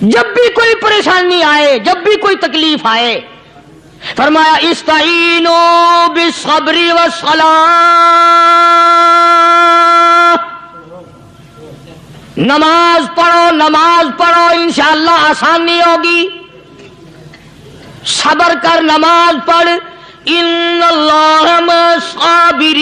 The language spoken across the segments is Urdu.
جب بھی کوئی پریشانی آئے، جب بھی کوئی تکلیف آئے، فرمایا استعینوا بالصبر والصلاۃ، نماز پڑھو انشاءاللہ آسانی ہوگی، صبر کر، نماز پڑھ، ان اللہ مع الصابرین،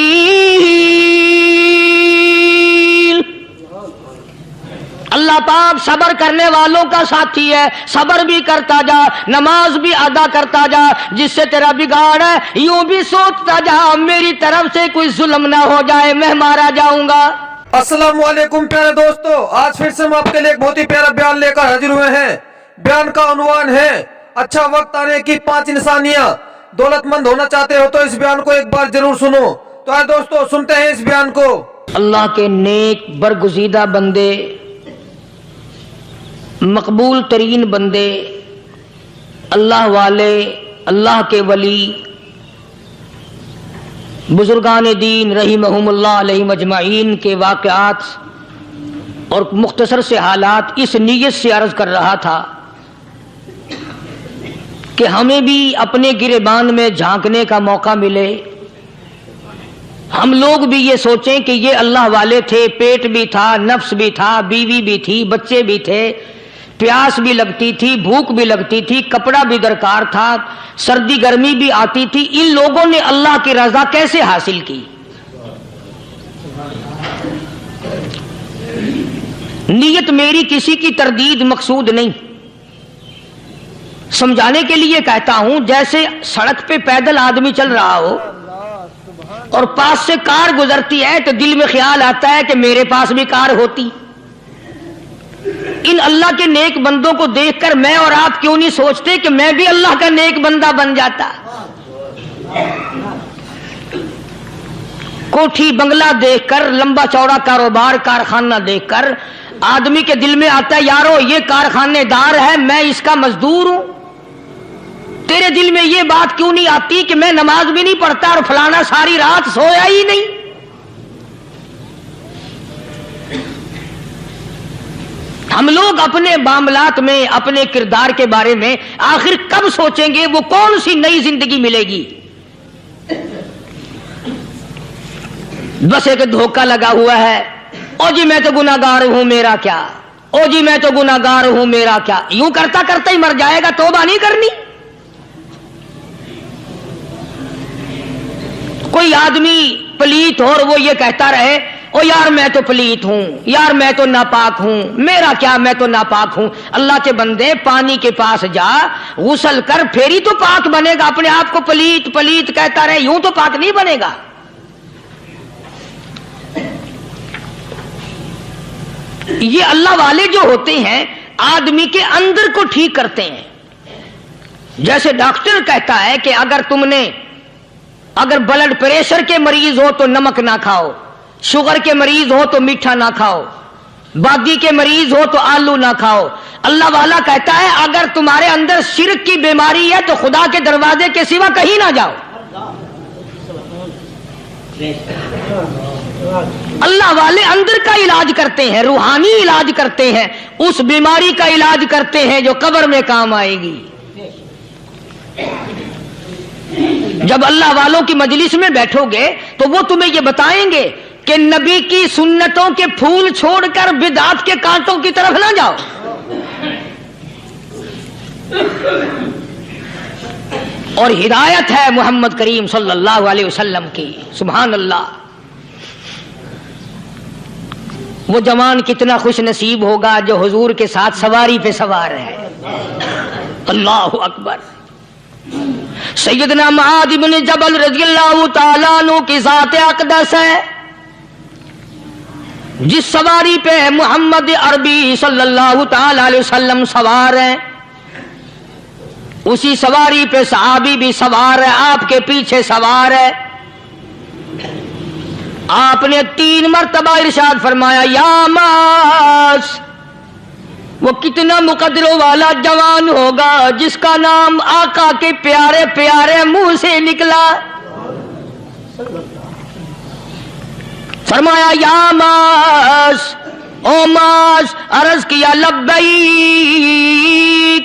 اللہ پاک صبر کرنے والوں کا ساتھی ہے، صبر بھی کرتا جا، نماز بھی ادا کرتا جا، جس سے تیرا بگاڑ ہے یوں بھی سوچتا جا میری طرف سے کوئی ظلم نہ ہو جائے، میں مارا جاؤں گا۔ السلام علیکم پیارے دوستو، آج پھر سے ہم آپ کے لیے ایک بہت ہی پیارا بیان لے کر حاضر ہوئے ہیں۔ بیان کا عنوان ہے اچھا وقت آنے کی 5 نشانیاں۔ دولت مند ہونا چاہتے ہو تو اس بیان کو ایک بار ضرور سنو۔ تو آئے دوستو سنتے ہیں اس بیان کو۔ اللہ کے نیک برگزیدہ بندے، مقبول ترین بندے، اللہ والے، اللہ کے ولی، بزرگان دین رحمہم اللہ علیہ مجمعین کے واقعات اور مختصر سے حالات اس نیت سے عرض کر رہا تھا کہ ہمیں بھی اپنے گریبان میں جھانکنے کا موقع ملے، ہم لوگ بھی یہ سوچیں کہ یہ اللہ والے تھے، پیٹ بھی تھا، نفس بھی تھا، بیوی بھی تھی، بچے بھی تھے، پیاس بھی لگتی تھی، بھوک بھی لگتی تھی، کپڑا بھی درکار تھا، سردی گرمی بھی آتی تھی، ان لوگوں نے اللہ کی رضا کیسے حاصل کی؟ نیت میری کسی کی تردید مقصود نہیں، سمجھانے کے لیے کہتا ہوں، جیسے سڑک پہ پیدل آدمی چل رہا ہو اور پاس سے کار گزرتی ہے تو دل میں خیال آتا ہے کہ میرے پاس بھی کار ہوتی۔ ان اللہ کے نیک بندوں کو دیکھ کر میں اور آپ کیوں نہیں سوچتے کہ میں بھی اللہ کا نیک بندہ بن جاتا؟ کوٹھی بنگلہ دیکھ کر، لمبا چوڑا کاروبار کارخانہ دیکھ کر آدمی کے دل میں آتا ہے یارو یہ کارخانے دار ہے، میں اس کا مزدور ہوں۔ تیرے دل میں یہ بات کیوں نہیں آتی کہ میں نماز بھی نہیں پڑھتا اور فلانا ساری رات سویا ہی نہیں؟ ہم لوگ اپنے معاملات میں، اپنے کردار کے بارے میں آخر کب سوچیں گے وہ کون سی نئی زندگی ملے گی؟ بس ایک دھوکہ لگا ہوا ہے، او جی میں تو گناہگار ہوں میرا کیا، او جی میں تو گناہگار ہوں میرا کیا، یوں کرتا کرتا ہی مر جائے گا، توبہ نہیں کرنی۔ کوئی آدمی پلیت ہو اور وہ یہ کہتا رہے او یار میں تو پلیت ہوں، یار میں تو ناپاک ہوں، میرا کیا میں تو ناپاک ہوں۔ اللہ کے بندے پانی کے پاس جا، غسل کر، پھر ہی تو پاک بنے گا۔ اپنے آپ کو پلیت پلیت کہتا رہے یوں تو پاک نہیں بنے گا۔ یہ اللہ والے جو ہوتے ہیں آدمی کے اندر کو ٹھیک کرتے ہیں۔ جیسے ڈاکٹر کہتا ہے کہ اگر بلڈ پریشر کے مریض ہو تو نمک نہ کھاؤ، شوگر کے مریض ہو تو میٹھا نہ کھاؤ، بادی کے مریض ہو تو آلو نہ کھاؤ۔ اللہ والا کہتا ہے اگر تمہارے اندر شرک کی بیماری ہے تو خدا کے دروازے کے سوا کہیں نہ جاؤ۔ اللہ والے اندر کا علاج کرتے ہیں، روحانی علاج کرتے ہیں، اس بیماری کا علاج کرتے ہیں جو قبر میں کام آئے گی۔ جب اللہ والوں کی مجلس میں بیٹھو گے تو وہ تمہیں یہ بتائیں گے کہ نبی کی سنتوں کے پھول چھوڑ کر بدعت کے کانٹوں کی طرف نہ جاؤ۔ اور ہدایت ہے محمد کریم صلی اللہ علیہ وسلم کی، سبحان اللہ۔ وہ جوان کتنا خوش نصیب ہوگا جو حضور کے ساتھ سواری پہ سوار ہے۔ اللہ اکبر۔ سیدنا معاذ بن جبل رضی اللہ تعالیٰ عنہ کی ذات اقدس ہے، جس سواری پہ محمد عربی صلی اللہ تعالی علیہ وسلم سوار ہیں، اسی سواری پہ صحابی بھی سوار ہے، آپ کے پیچھے سوار ہے۔ آپ نے 3 مرتبہ ارشاد فرمایا یا معاذ، وہ کتنا مقدروں والا جوان ہوگا جس کا نام آقا کے پیارے پیارے منہ سے نکلا۔ فرمایا یا معاذ، او معاذ، عرض کیا لبیک،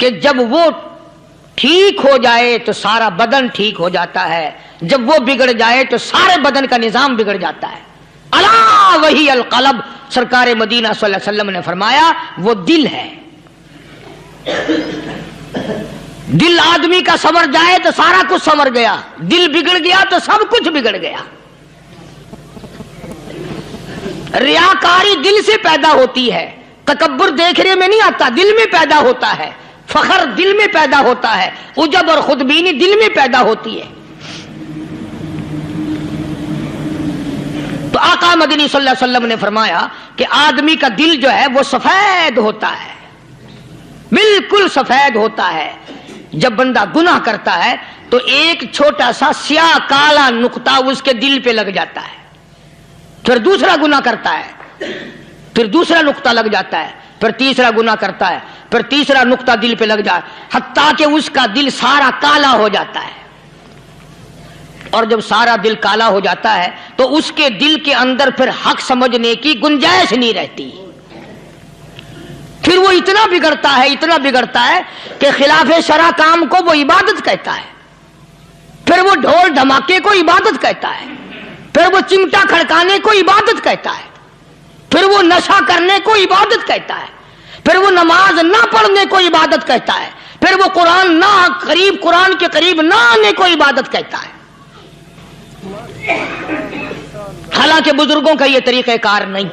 کہ جب وہ ٹھیک ہو جائے تو سارا بدن ٹھیک ہو جاتا ہے، جب وہ بگڑ جائے تو سارے بدن کا نظام بگڑ جاتا ہے۔ الا وہی القلب، سرکار مدینہ صلی اللہ علیہ وسلم نے فرمایا وہ دل ہے۔ دل آدمی کا سنور جائے تو سارا کچھ سنور گیا، دل بگڑ گیا تو سب کچھ بگڑ گیا۔ ریاکاری دل سے پیدا ہوتی ہے، تکبر دیکھنے میں نہیں آتا، دل میں پیدا ہوتا ہے، فخر دل میں پیدا ہوتا ہے، عجب اور خودبینی دل میں پیدا ہوتی ہے۔ تو آقا مدنی صلی اللہ علیہ وسلم نے فرمایا کہ آدمی کا دل جو ہے وہ سفید ہوتا ہے، بالکل سفید ہوتا ہے۔ جب بندہ گناہ کرتا ہے تو ایک چھوٹا سا سیاہ کالا نقطہ اس کے دل پہ لگ جاتا ہے، پھر دوسرا گناہ کرتا ہے، پھر دوسرا نقطہ لگ جاتا ہے، پھر تیسرا گناہ کرتا ہے، پھر تیسرا نقطہ دل پہ لگ جائے، حتیٰ کہ اس کا دل سارا کالا ہو جاتا ہے۔ اور جب سارا دل کالا ہو جاتا ہے تو اس کے دل کے اندر پھر حق سمجھنے کی گنجائش نہیں رہتی، پھر وہ اتنا بگڑتا ہے کہ خلاف شرع کام کو وہ عبادت کہتا ہے، پھر وہ ڈھول دھماکے کو عبادت کہتا ہے، پھر وہ چمٹا کھڑکانے کو عبادت کہتا ہے، پھر وہ نشہ کرنے کو عبادت کہتا ہے، پھر وہ نماز نہ پڑھنے کو عبادت کہتا ہے، پھر وہ قرآن کے قریب نہ آنے کو عبادت کہتا ہے۔ حالانکہ بزرگوں کا یہ طریقہ کار نہیں۔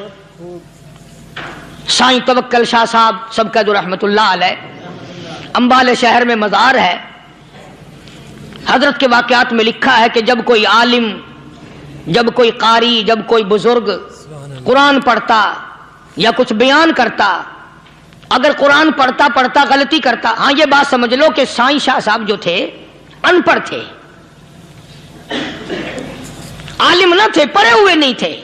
سائیں توکل شاہ صاحب سبقت رحمت اللہ علیہ، امبالے شہر میں مزار ہے، حضرت کے واقعات میں لکھا ہے کہ جب کوئی عالم، جب کوئی قاری، جب کوئی بزرگ قرآن پڑھتا یا کچھ بیان کرتا، اگر قرآن پڑھتا غلطی کرتا، ہاں یہ بات سمجھ لو کہ سائیں شاہ صاحب جو تھے ان پڑھ تھے، عالم نہ تھے، پڑھے ہوئے نہیں تھے،